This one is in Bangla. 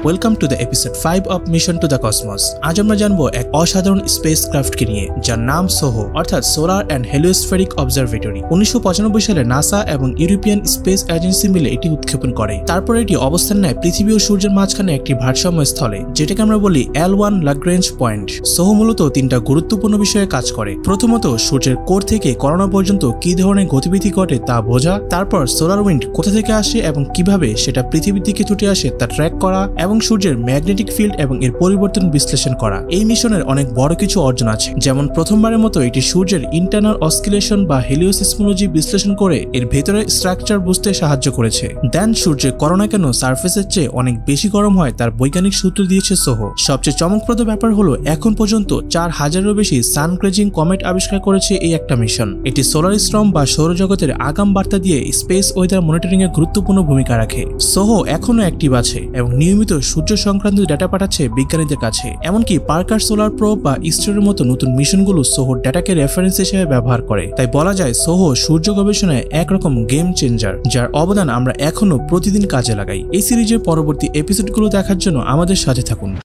Welcome to the episode 5 of mission to the cosmos. আজ আমরা জানবো এক অসাধারণ স্পেস ক্রাফটকে নিয়ে, যার নাম সোহো অর্থাৎ সোলার অ্যান্ড হেলিওস্ফেরিক অবজারভেটরি। 1995 সালে নাসা এবং ইউরোপিয়ান স্পেস এজেন্সি মিলে এটি উৎক্ষেপণ করে। তারপর এটি অবস্থান নেয় পৃথিবী ও সূর্যের মাঝখানে একটি ভারসাম্য স্থলে, যেটাকে আমরা বলি L1 ল্যাগ্রেঞ্জ পয়েন্ট। সোহো মূলত তিনটা গুরুত্বপূর্ণ বিষয়ে কাজ করে। প্রথমত, সূর্যের কোর থেকে করোনা পর্যন্ত কি ধরনের গতিবিধি ঘটে তা বোঝা। তারপর সোলার উইন্ড কোথা থেকে আসে এবং কিভাবে সেটা পৃথিবীর দিকে ছুটে আসে তা ট্র্যাক করা, এবং সূর্যের ম্যাগনেটিক ফিল্ড এবং এর পরিবর্তন বিশ্লেষণ করা। এই মিশনের অনেক বড় কিছু অর্জন আছে, যেমন প্রথমবারের মতো এটি সূর্যের ইন্টারনাল অসকিলেশন বা হেলিওসিসমোলজি বিশ্লেষণ করে এর ভেতরের স্ট্রাকচার বুঝতে সাহায্য করেছে। দেন সূর্যের করোনা কেন সারফেসের চেয়ে অনেক বেশি গরম হয় তার বৈজ্ঞানিক সূত্র দিয়েছে সোহো। সবচেয়ে চমকপ্রদ ব্যাপার হলো এখন পর্যন্ত 4000-এরও বেশি সান ক্রেজিং কমেট আবিষ্কার করেছে এই একটা মিশন। এটি সোলার স্টর্ম বা সৌরজগতের আগাম বার্তা দিয়ে স্পেস ওয়েদার মনিটরিং এ গুরুত্বপূর্ণ ভূমিকা রাখে। সোহো এখনো অ্যাক্টিভ আছে এবং নিয়মিত সূর্য সংক্রান্ত ডেটা পাঠাচ্ছে বিজ্ঞানীদের কাছে। এমনকি পার্কার সোলার প্রোব বা ইস্টারের মতো নতুন মিশনগুলো সোহোর ডেটাকে রেফারেন্স হিসেবে ব্যবহার করে। তাই বলা যায় সোহো সূর্য গবেষণায় একরকম গেম চেঞ্জার, যার অবদান আমরা এখনো প্রতিদিন কাজে লাগাই। এই সিরিজের পরবর্তী এপিসোডগুলো দেখার জন্য আমাদের সাথে থাকুন।